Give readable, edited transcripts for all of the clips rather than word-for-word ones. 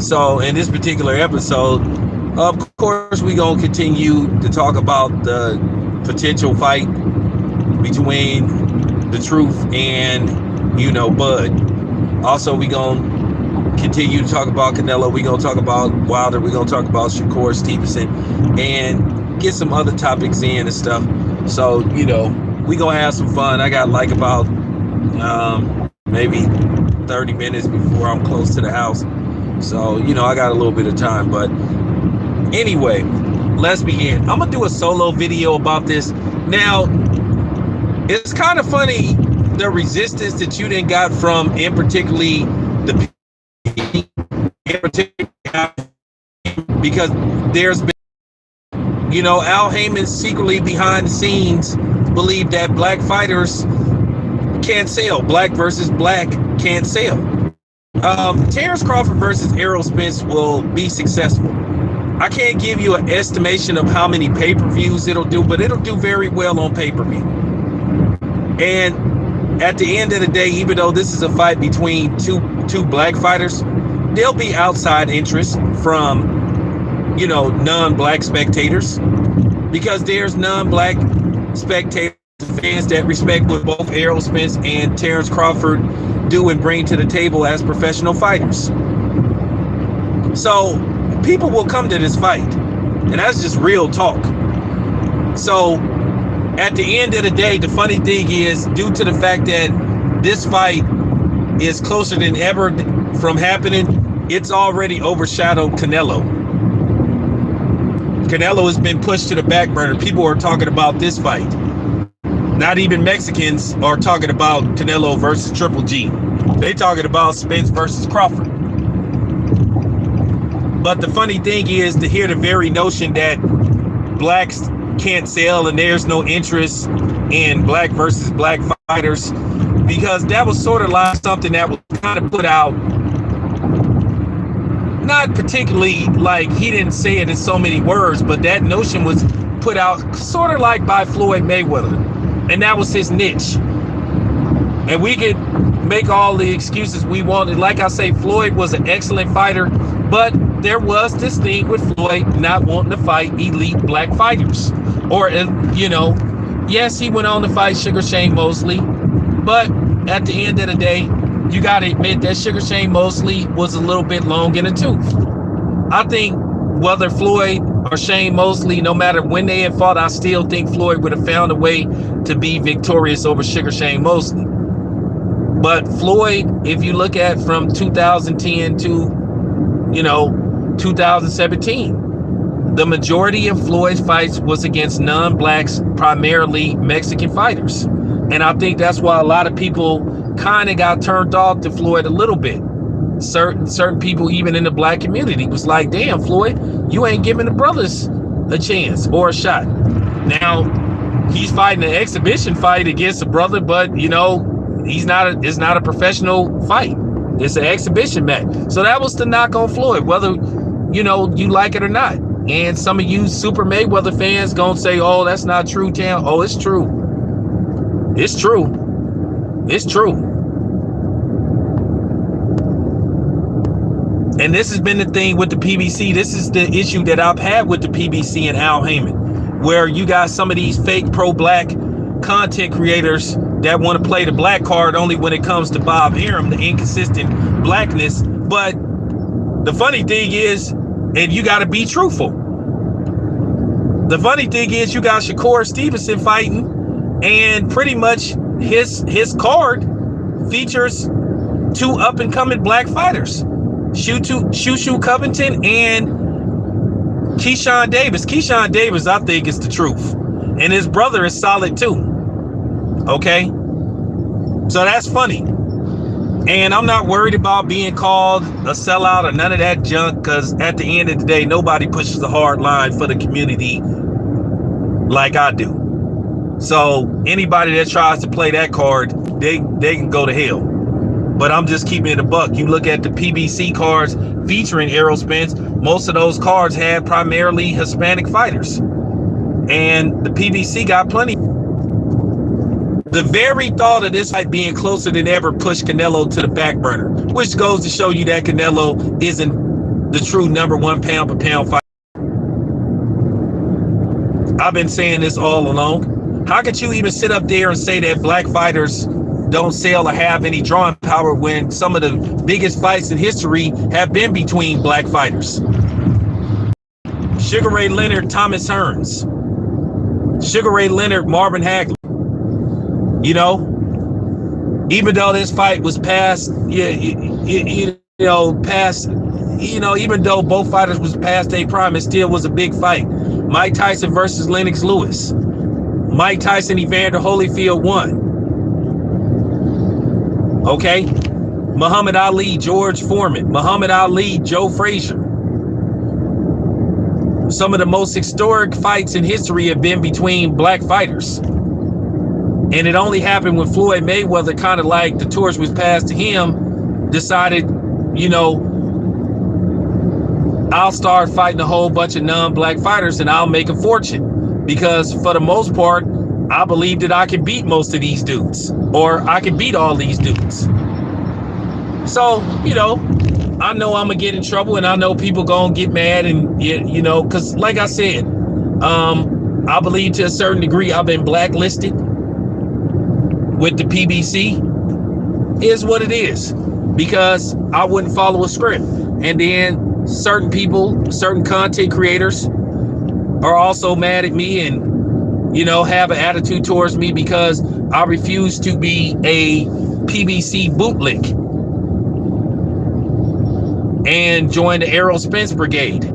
So in this particular episode, of course, we're going to continue to talk about the potential fight between the Truth and, Bud. Also, we're going to continue to talk about Canelo. We're going to talk about Wilder. We're going to talk about Shakur Stevenson and get some other topics in and stuff. So, we're going to have some fun. I got like about maybe 30 minutes before I'm close to the house. So, I got a little bit of time. But anyway, let's begin. I'm going to do a solo video about this. Now, it's kind of funny the resistance that you done got from, in particularly the because there's been, Al Heyman secretly behind the scenes believed that black fighters can't sell. Black versus black can't sell. Terrence Crawford versus Errol Spence will be successful. I can't give you an estimation of how many pay-per-views it'll do, but it'll do very well on pay-per-view. And at the end of the day, even though this is a fight between two black fighters, there'll be outside interest from, non-black spectators, because there's non-black spectators, fans that respect what both Errol Spence and Terrence Crawford do and bring to the table as professional fighters. So people will come to this fight, and that's just real talk. So at the end of the day, the funny thing is, due to the fact that this fight is closer than ever from happening, it's already overshadowed Canelo. Canelo has been pushed to the back burner. People are talking about this fight. Not even Mexicans are talking about Canelo versus Triple G. They talking about Spence versus Crawford. But the funny thing is to hear the very notion that blacks can't sell and there's no interest in black versus black fighters, because that was sort of like something that was kind of put out, not particularly like he didn't say it in so many words, but that notion was put out sort of like by Floyd Mayweather, and that was his niche. And we could make all the excuses we wanted. Like I say, Floyd was an excellent fighter, but there was this thing with Floyd not wanting to fight elite black fighters. Or, yes, he went on to fight Sugar Shane Mosley, but at the end of the day, you got to admit that Sugar Shane Mosley was a little bit long in the tooth. I think whether Floyd or Shane Mosley, no matter when they had fought, I still think Floyd would have found a way to be victorious over Sugar Shane Mosley. But Floyd, if you look at from 2010 to, 2017, the majority of Floyd's fights was against non-blacks, primarily Mexican fighters. And I think that's why a lot of people kind of got turned off to Floyd a little bit. Certain people, even in the black community, was like, damn, Floyd, you ain't giving the brothers a chance or a shot. Now, he's fighting an exhibition fight against a brother, but, it's not a professional fight. It's an exhibition match. So that was the knock on Floyd, whether, you like it or not. And some of you Super Mayweather fans gonna say, oh, that's not true, Tam. Oh, it's true. It's true. It's true. And this has been the thing with the PBC. This is the issue that I've had with the PBC and Al Heyman, where you got some of these fake pro-black content creators that want to play the black card only when it comes to Bob Arum, the inconsistent blackness. But the funny thing is, and you got to be truthful. The funny thing is, you got Shakur Stevenson fighting, and pretty much his card features two up-and-coming black fighters, Shushu Covington and Keyshawn Davis. Keyshawn Davis, I think, is the truth, and his brother is solid too. Okay, so that's funny. And I'm not worried about being called a sellout or none of that junk, because at the end of the day, nobody pushes a hard line for the community like I do. So anybody that tries to play that card, they can go to hell. But I'm just keeping it a buck. You look at the PBC cards featuring Errol Spence, most of those cards had primarily Hispanic fighters. And the PBC got plenty. The very thought of this fight being closer than ever pushed Canelo to the back burner, which goes to show you that Canelo isn't the true #1 pound for pound fighter. I've been saying this all along. How could you even sit up there and say that black fighters don't sell or have any drawing power when some of the biggest fights in history have been between black fighters? Sugar Ray Leonard, Thomas Hearns. Sugar Ray Leonard, Marvin Hagler. You know, even though this fight was past, even though both fighters was past their prime, it still was a big fight. Mike Tyson versus Lennox Lewis. Mike Tyson, Evander Holyfield won. Okay. Muhammad Ali, George Foreman. Muhammad Ali, Joe Frazier. Some of the most historic fights in history have been between black fighters. And it only happened when Floyd Mayweather, kind of like the torch was passed to him, decided, I'll start fighting a whole bunch of non-black fighters and I'll make a fortune. Because for the most part, I believe that I can beat most of these dudes, or I can beat all these dudes. So, I know I'm gonna get in trouble, and I know people gonna get mad, and because like I said, I believe to a certain degree I've been blacklisted with the PBC. Is what it is, because I wouldn't follow a script. And then certain people, certain content creators are also mad at me and have an attitude towards me because I refuse to be a PBC bootlick and join the Errol Spence Brigade.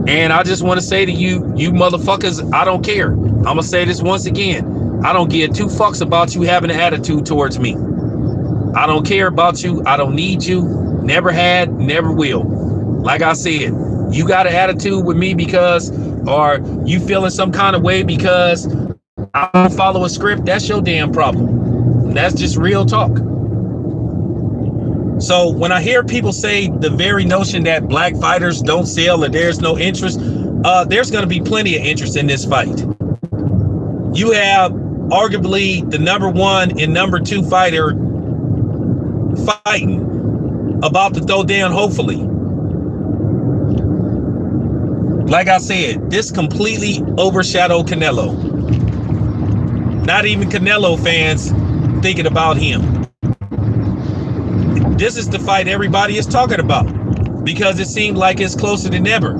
And I just want to say to you motherfuckers, I don't care. I'm gonna say this once again. I don't give two fucks about you having an attitude towards me. I don't care about you. I don't need you. Never had, never will. Like I said, you got an attitude with me because, or you feeling some kind of way because I don't follow a script, that's your damn problem. That's just real talk. So when I hear people say the very notion that black fighters don't sell or there's no interest, there's going to be plenty of interest in this fight. You have arguably the #1 and #2 fighter fighting about to throw down, hopefully. Like I said, this completely overshadowed Canelo. Not even Canelo fans thinking about him. This is the fight everybody is talking about because it seemed like it's closer than ever.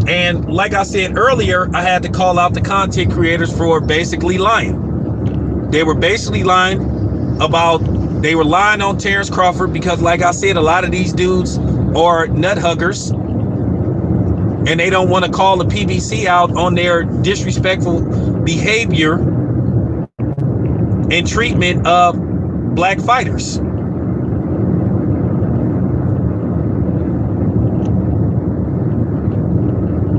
And like I said earlier, I had to call out the content creators for basically lying. They were basically lying they were lying on Terrence Crawford because, like I said, a lot of these dudes are nut huggers and they don't want to call the PBC out on their disrespectful behavior and treatment of black fighters.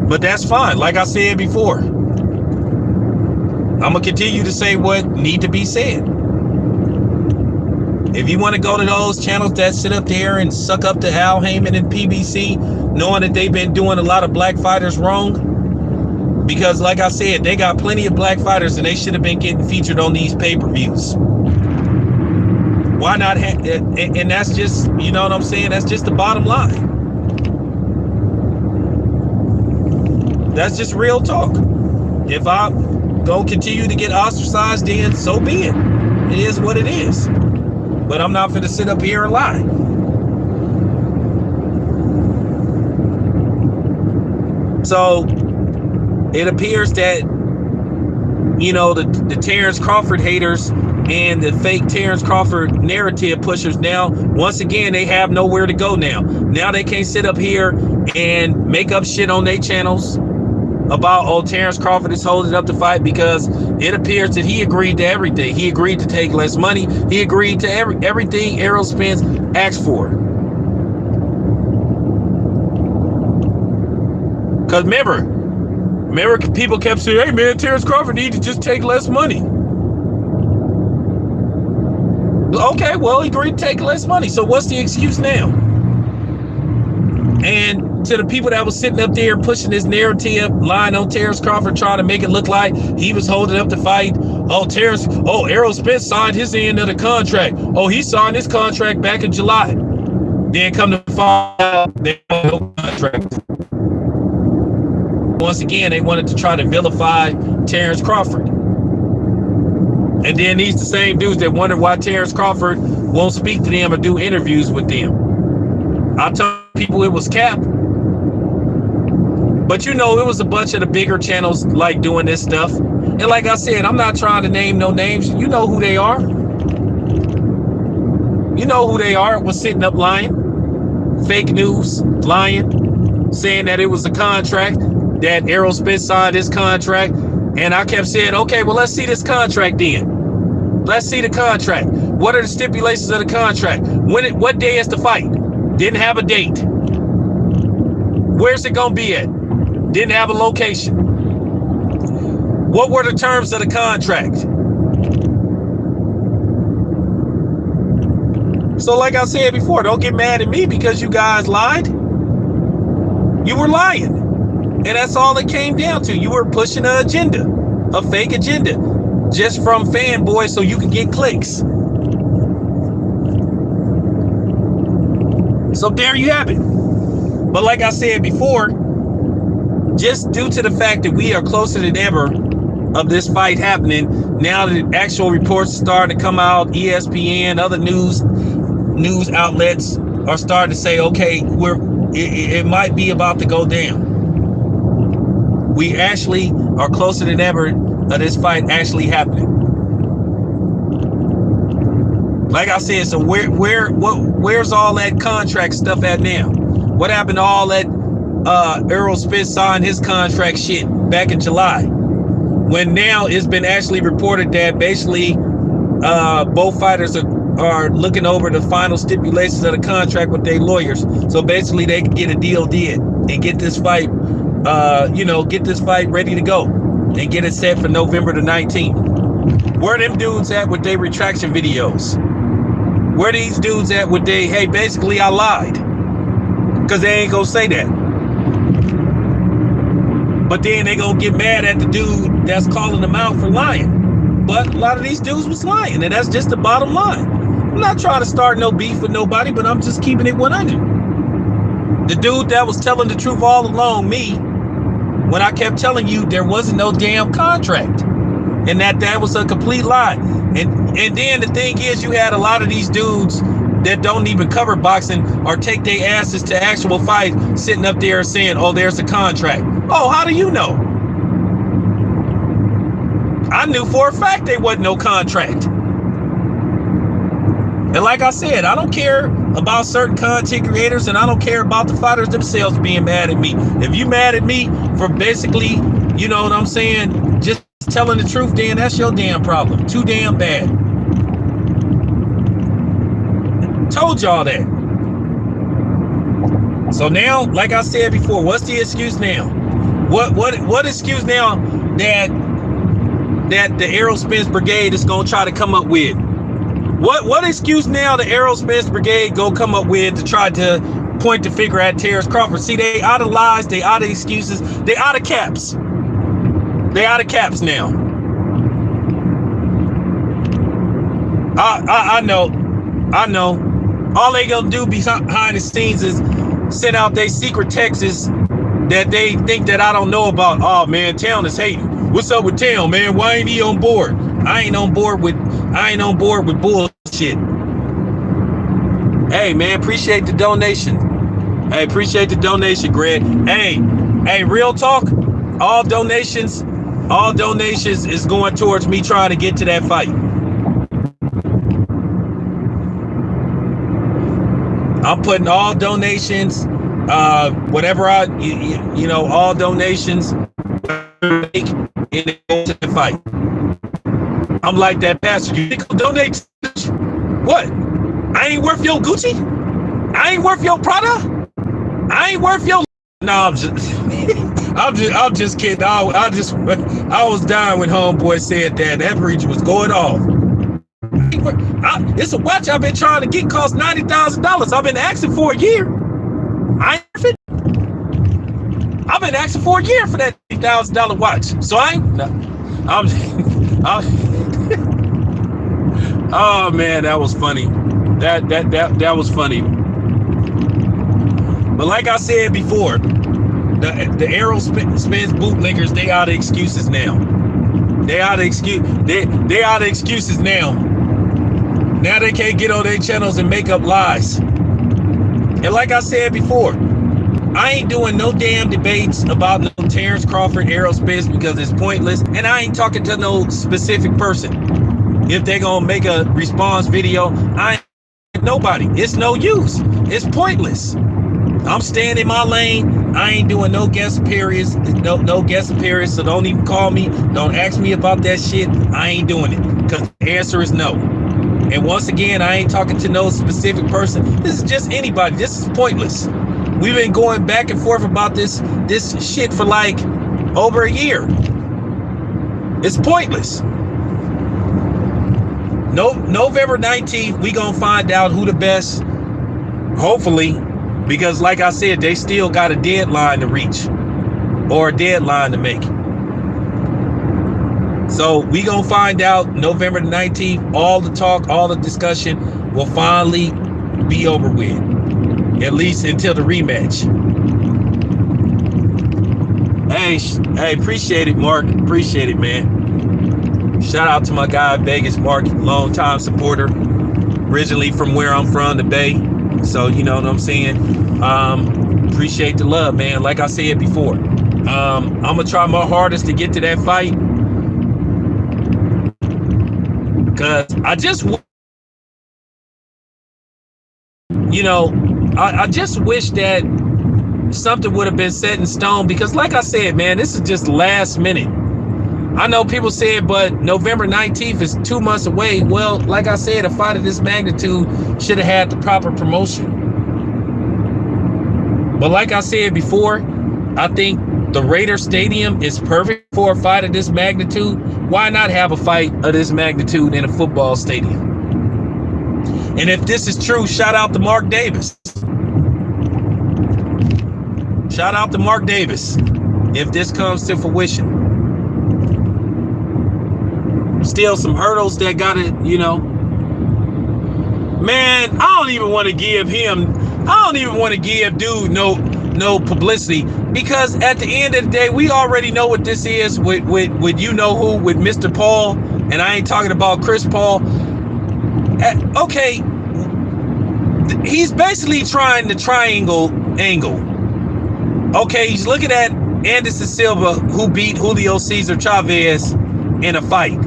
But that's fine. Like I said before, I'm gonna continue to say what need to be said. If you want to go to those channels that sit up there and suck up to Al Haymon and PBC, knowing that they've been doing a lot of black fighters wrong, because like I said, they got plenty of black fighters and they should have been getting featured on these pay-per-views. Why not? And that's just, you know what I'm saying? That's just the bottom line. That's just real talk. If I go continue to get ostracized, then so be it. It is what it is. But I'm not going to sit up here and lie. So it appears that, the Terrence Crawford haters and the fake Terrence Crawford narrative pushers now, once again, they have nowhere to go now. Now they can't sit up here and make up shit on their channels about, Terrence Crawford is holding up the fight because it appears that he agreed to everything. He agreed to take less money. He agreed to everything Errol Spence asked for. Because remember, people kept saying, hey man, Terrence Crawford needs to just take less money. Okay, well, he agreed to take less money. So what's the excuse now? And to the people that was sitting up there pushing this narrative, lying on Terrence Crawford, trying to make it look like he was holding up the fight. Errol Spence signed his end of the contract. Oh, he signed his contract back in July. Then come to find out they had no contract. Once again, they wanted to try to vilify Terrence Crawford. And then these the same dudes that wonder why Terrence Crawford won't speak to them or do interviews with them. I told people it was cap. But it was a bunch of the bigger channels like doing this stuff. And like I said, I'm not trying to name no names. You know who they are. You know who they are. Was sitting up lying. Fake news, lying, saying that it was a contract, that Errol Spence signed his contract. And I kept saying, okay, well, let's see this contract then. Let's see the contract. What are the stipulations of the contract? What day is the fight? Didn't have a date. Where's it going to be at? Didn't have a location. What were the terms of the contract? So like I said before, don't get mad at me because you guys lied. You were lying. And that's all it came down to. You were pushing an agenda, a fake agenda, just from fanboys so you could get clicks. So there you have it. But like I said before, just due to the fact that we are closer than ever of this fight happening, now the actual reports are starting to come out, ESPN, other news outlets are starting to say, okay, it might be about to go down. We actually are closer than ever of this fight actually happening. Like I said, so where's all that contract stuff at now? What happened to all that Errol Spence signed his contract shit back in July? When now it's been actually reported that basically both fighters are looking over the final stipulations of the contract with their lawyers. So basically they can get a deal did and get this fight get this fight ready to go and get it set for November the 19th. Where them dudes at with their retraction videos? Where these dudes at with they, hey, basically I lied? Because they ain't gonna say that. But then they gonna get mad at the dude that's calling them out for lying. But a lot of these dudes was lying, and that's just the bottom line. I'm not trying to start no beef with nobody, but I'm just keeping it 100. The dude that was telling the truth all along, me, when I kept telling you there wasn't no damn contract and that was a complete lie. And then the thing is, you had a lot of these dudes that don't even cover boxing or take their asses to actual fight sitting up there saying, oh, there's a contract. Oh, how do you know? I knew for a fact there wasn't no contract. And like I said, I don't care about certain content creators, and I don't care about the fighters themselves being mad at me. If you mad at me for basically, you know what I'm saying, just telling the truth, then that's your damn problem. Too damn bad. Told y'all that. So now, like I said before, what's the excuse now? What excuse now that the Errol Spence Brigade is gonna try to come up with? What excuse now the Errol Spence Brigade go come up with to try to point the finger at Terrence Crawford? See, they out of lies, they out of excuses, they out of caps. They out of caps now. I know. All they gonna do behind the scenes is send out their secret texts that they think that I don't know about. Oh man, Town is hating. What's up with Town, man? Why ain't he on board? I ain't on board with bullshit. Hey man, appreciate the donation. Hey, appreciate the donation, Greg. Hey, real talk. All donations is going towards me trying to get to that fight. I'm putting all donations, whatever all donations in the fight. I'm like that bastard. You think I'll donate? What? I ain't worth your Gucci? I ain't worth your Prada? I ain't worth your. No, I'm just kidding. I was dying when homeboy said that. That breach was going off. It's a watch I've been trying to get, cost $90,000. I've been asking for a year. I ain't worth it. asking for a year for that $8,000 watch. So oh man, that was funny. That was funny. But like I said before, the Aerospins bootlickers, they are the excuses now. They are the excuses now. Now they can't get on their channels and make up lies. And like I said before, I ain't doing no damn debates about no Terrence Crawford Aerospins because it's pointless. And I ain't talking to no specific person. If they gonna make a response video, I ain't nobody. It's no use. It's pointless. I'm staying in my lane. I ain't doing no guest appearances. No guest appearance. So don't even call me. Don't ask me about that shit. I ain't doing it because the answer is no. And once again, I ain't talking to no specific person. This is just anybody. This is pointless. We've been going back and forth about this shit for like over a year. It's pointless. November 19th, we gonna find out who the best, hopefully, because like I said, they still got a deadline to reach or a deadline to make. So we gonna find out November 19th. All the talk, all the discussion will finally be over with, at least until the rematch. Hey, appreciate it, Mark. Appreciate it, man. Shout out to my guy Vegas, Mark, long-time supporter, originally from where I'm from, the Bay. So you know what I'm saying. Appreciate the love, man. Like I said before, I'm gonna try my hardest to get to that fight, cause I just, I just wish that something would have been set in stone. Because like I said, man, this is just last minute. I know people said, but November 19th is 2 months away. Well, like I said, a fight of this magnitude should have had the proper promotion. But like I said before, I think the Raider Stadium is perfect for a fight of this magnitude. Why not have a fight of this magnitude in a football stadium? And if this is true, shout out to Mark Davis. Shout out to Mark Davis if this comes to fruition. Still some hurdles that got it, man, I don't even want to give dude no publicity, because at the end of the day, we already know what this is with you know who, with Mr. Paul, and I ain't talking about Chris Paul. Okay, he's basically trying the triangle angle. Okay, he's looking at Anderson Silva, who beat Julio Cesar Chavez in a fight.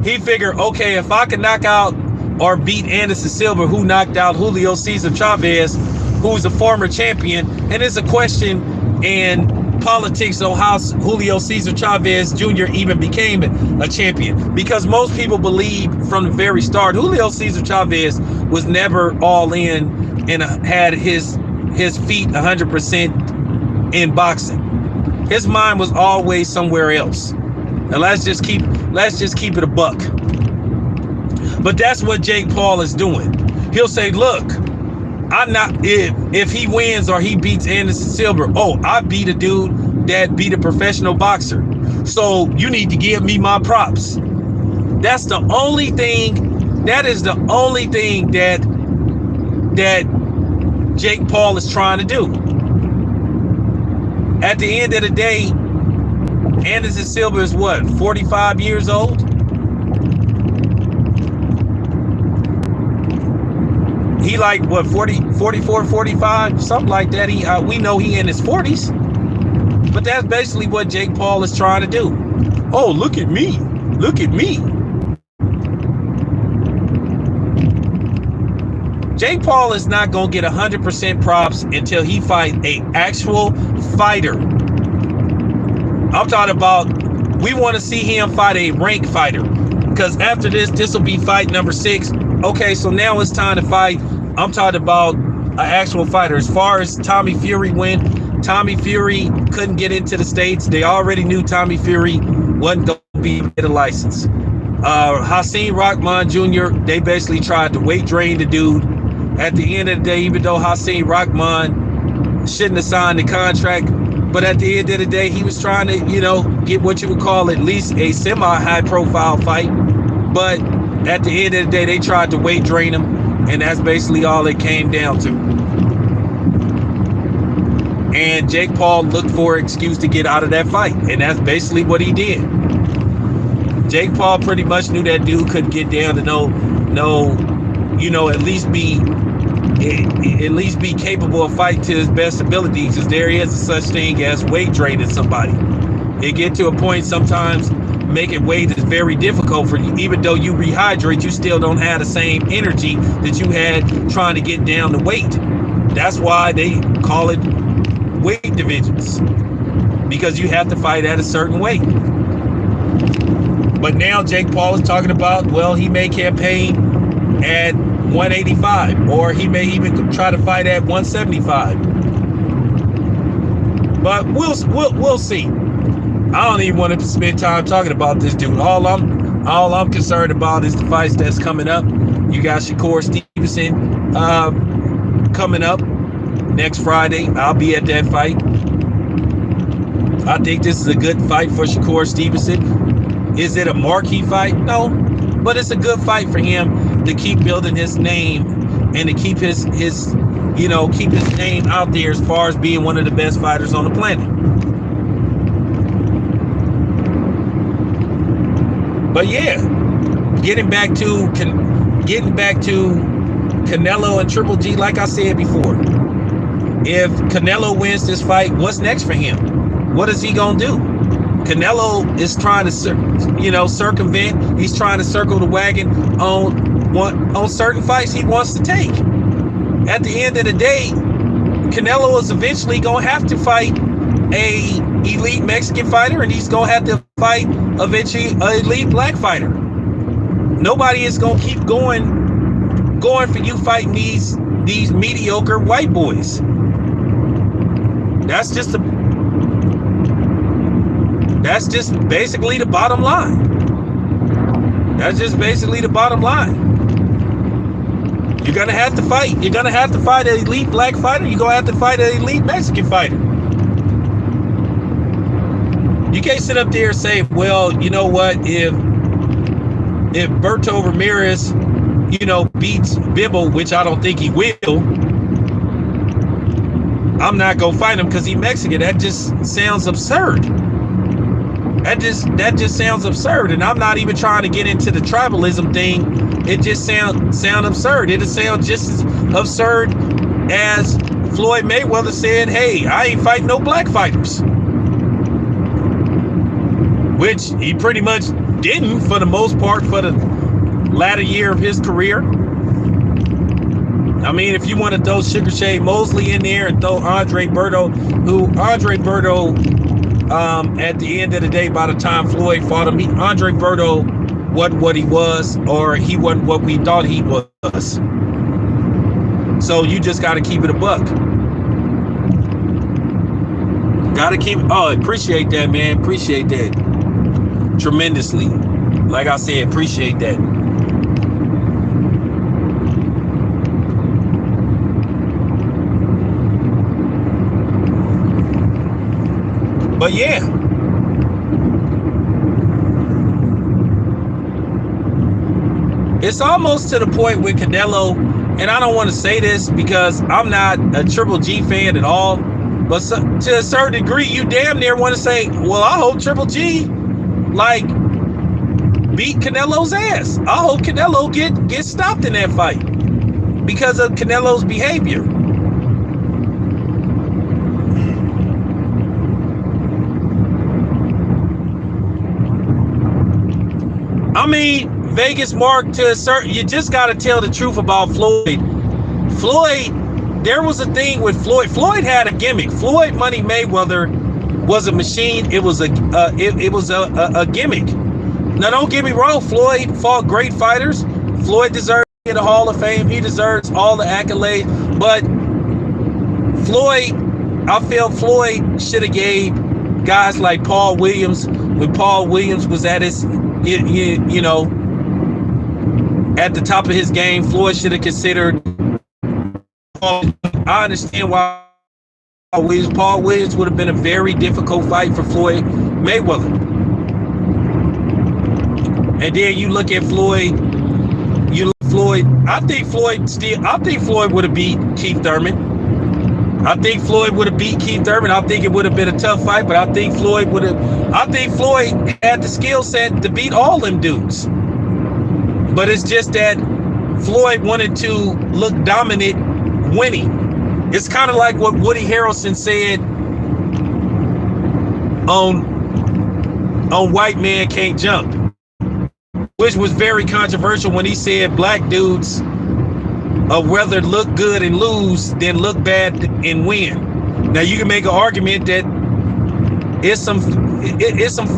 He figured, okay, if I can knock out or beat Anderson Silva, who knocked out Julio Cesar Chavez, who's a former champion, and it's a question in politics on how Julio Cesar Chavez Jr. even became a champion. Because most people believe from the very start, Julio Cesar Chavez was never all in and had his feet 100% in boxing. His mind was always somewhere else. And let's just keep it a buck. But that's what Jake Paul is doing. He'll say, look, if he wins or he beats Anderson Silva, I beat a dude that beat a professional boxer. So you need to give me my props. That is the only thing that Jake Paul is trying to do. At the end of the day, Anderson Silva is what, 45 years old? He like what, 44, 45, something like that. We know he in his 40s. But that's basically what Jake Paul is trying to do. Oh, look at me. Look at me. Jake Paul is not going to get 100% props until he fights an actual fighter. I'm talking about, we want to see him fight a ranked fighter. Because after this will be fight number 6. Okay, so now it's time to fight. I'm talking about an actual fighter. As far as Tommy Fury went, Tommy Fury couldn't get into the States. They already knew Tommy Fury wasn't going to be get a license. Hasim Rahman Jr., they basically tried to weight drain the dude. At the end of the day, even though Hasim Rahman shouldn't have signed the contract, But at the end of the day, he was trying to, get what you would call at least a semi-high profile fight. But at the end of the day, they tried to weight drain him, and that's basically all it came down to. And Jake Paul looked for an excuse to get out of that fight, and that's basically what he did. Jake Paul pretty much knew that dude couldn't get down to at least be capable of fighting to his best abilities, because there is a such thing as weight draining somebody. It get to a point sometimes making weight is very difficult for you. Even though you rehydrate, you still don't have the same energy that you had trying to get down the weight. That's why they call it weight divisions, because you have to fight at a certain weight. But now Jake Paul is talking about, well, he may campaign at 185, or he may even try to fight at 175. But we'll see. I don't even want to spend time talking about this dude. All I'm concerned about is the fights that's coming up. You got Shakur Stevenson coming up next Friday. I'll be at that fight. I think this is a good fight for Shakur Stevenson. Is it a marquee fight? No, but it's a good fight for him to keep building his name and to keep his name out there as far as being one of the best fighters on the planet. But yeah, getting back to Canelo and Triple G, like I said before, if Canelo wins this fight, what's next for him? What is he gonna do? Canelo is trying to circumvent. He's trying to circle the wagon on certain fights he wants to take. At the end of the day, Canelo is eventually gonna have to fight a elite Mexican fighter, and he's gonna have to fight eventually an elite black fighter. Nobody is gonna keep going for you fighting these mediocre white boys. That's just basically the bottom line. That's just basically the bottom line. You're gonna have to fight. You're gonna have to fight an elite black fighter. You're gonna have to fight an elite Mexican fighter. You can't sit up there and say, well, you know what, if Berto Ramirez, beats Bivol, which I don't think he will, I'm not gonna fight him because he's Mexican. That just sounds absurd. That just sounds absurd. And I'm not even trying to get into the tribalism thing. It just sound absurd. It'll sound just as absurd as Floyd Mayweather said, hey, I ain't fighting no black fighters. Which he pretty much didn't for the most part for the latter year of his career. I mean, if you want to throw Sugar Shane Mosley in there and throw Andre Berto, at the end of the day, by the time Floyd fought him, Andre Berto wasn't what he was, or he wasn't what we thought he was. So you just got to keep it a buck. Appreciate that, man. Appreciate that tremendously. Like I said, appreciate that. But yeah, it's almost to the point with Canelo, and I don't want to say this because I'm not a Triple G fan at all, but to a certain degree, you damn near want to say, well, I hope Triple G beat Canelo's ass. I hope Canelo get stopped in that fight because of Canelo's behavior. I mean, Vegas Mark, to a certain, you just got to tell the truth about Floyd. There was a thing with Floyd. Floyd had a gimmick. Floyd Money Mayweather was a machine. It was a gimmick. Now, don't get me wrong. Floyd fought great fighters. Floyd deserves to get a Hall of Fame. He deserves all the accolades. But I feel Floyd should have gave guys like Paul Williams, when Paul Williams was at his, at the top of his game, Floyd should have considered. I understand why Paul Williams would have been a very difficult fight for Floyd Mayweather. And then you look at Floyd. I think Floyd would have beat Keith Thurman. I think Floyd would have beat Keith Thurman. I think it would have been a tough fight, but I think Floyd had the skill set to beat all them dudes. But it's just that Floyd wanted to look dominant winning. It's kind of like what Woody Harrelson said on White Man Can't Jump, which was very controversial when he said black dudes rather look good and lose than look bad and win. Now you can make an argument that it's some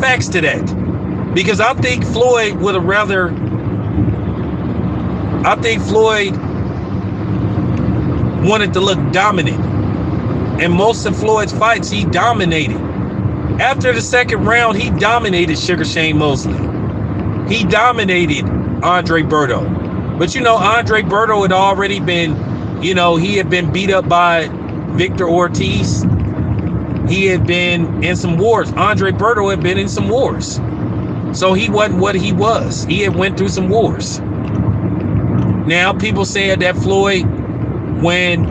facts to that, because I think Floyd wanted to look dominant, and most of Floyd's fights he dominated. After the second round, he dominated Sugar Shane Mosley. He dominated Andre Berto. But Andre Berto had already been, he had been beat up by Victor Ortiz. He had been in some wars. Andre Berto had been in some wars. So he wasn't what he was. He had went through some wars. Now, people said that Floyd, when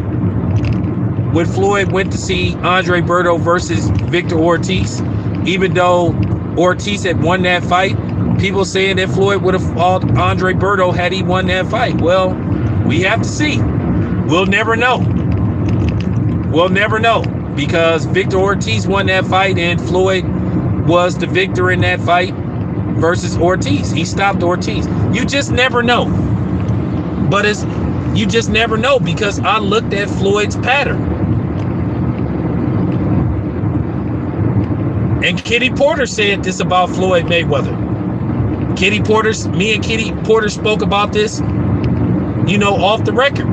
Floyd went to see Andre Berto versus Victor Ortiz, even though Ortiz had won that fight, people saying that Floyd would have fought Andre Berto had he won that fight. Well, we have to see. We'll never know. We'll never know, because Victor Ortiz won that fight and Floyd was the victor in that fight versus Ortiz. He stopped Ortiz. You just never know. But you just never know, because I looked at Floyd's pattern. And Kitty Porter said this about Floyd Mayweather. Me and Kitty Porter spoke about this, off the record.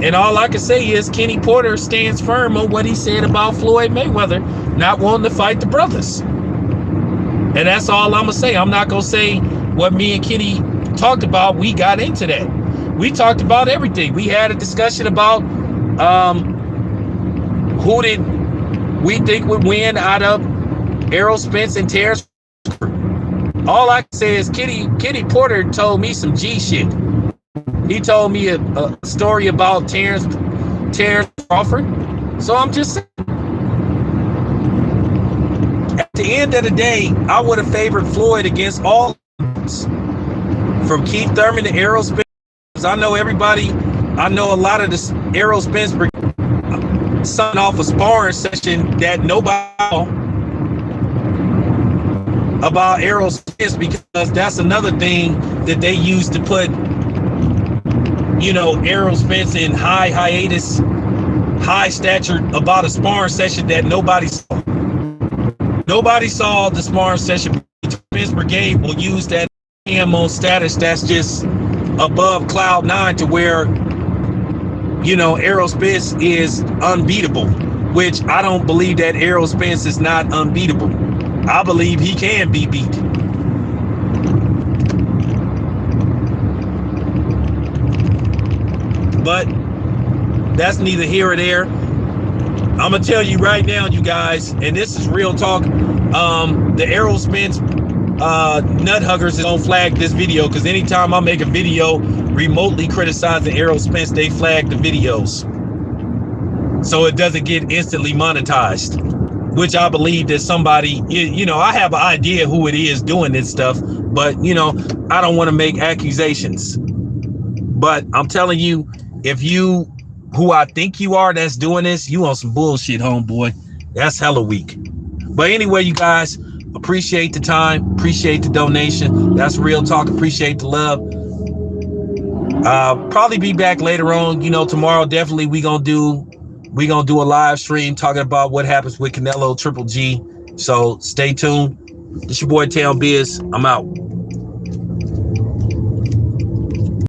And all I can say is Kenny Porter stands firm on what he said about Floyd Mayweather not wanting to fight the brothers. And that's all I'm going to say. I'm not going to say what me and Kitty talked about. We got into that. We talked about everything. We had a discussion about who did we think would win out of Errol Spence and Terrence. All I can say is Kitty Porter told me some G shit. He told me a story about Terrence Crawford. So I'm just saying, at the end of the day, I would have favored Floyd against all, from Keith Thurman to Errol Spence. I know a lot of the Errol Spence son off a sparring session that nobody saw about Errol Spence, because that's another thing that they used to put, Errol Spence in high hiatus, high stature about a sparring session that nobody saw. Nobody saw the sparring session. Spence Brigade will use that ammo status that's just above cloud nine, to where, Errol Spence is unbeatable, which I don't believe that Errol Spence is not unbeatable. I believe he can be beat. But that's neither here or there. I'm going to tell you right now, you guys, and this is real talk, the Errol Spence nut huggers is gonna flag this video, because anytime I make a video remotely criticizing Errol Spence, they flag the videos so it doesn't get instantly monetized, which I believe that somebody, I have an idea who it is doing this stuff, but I don't want to make accusations. But I'm telling you, if you who I think you are that's doing this, you on some bullshit, homeboy. That's hella weak. But anyway, you guys, appreciate the time, appreciate the donation. That's real talk. Appreciate the love. Probably be back later on. Tomorrow definitely we gonna do a live stream talking about what happens with Canelo Triple G. So stay tuned. This your boy Town Biz. I'm out.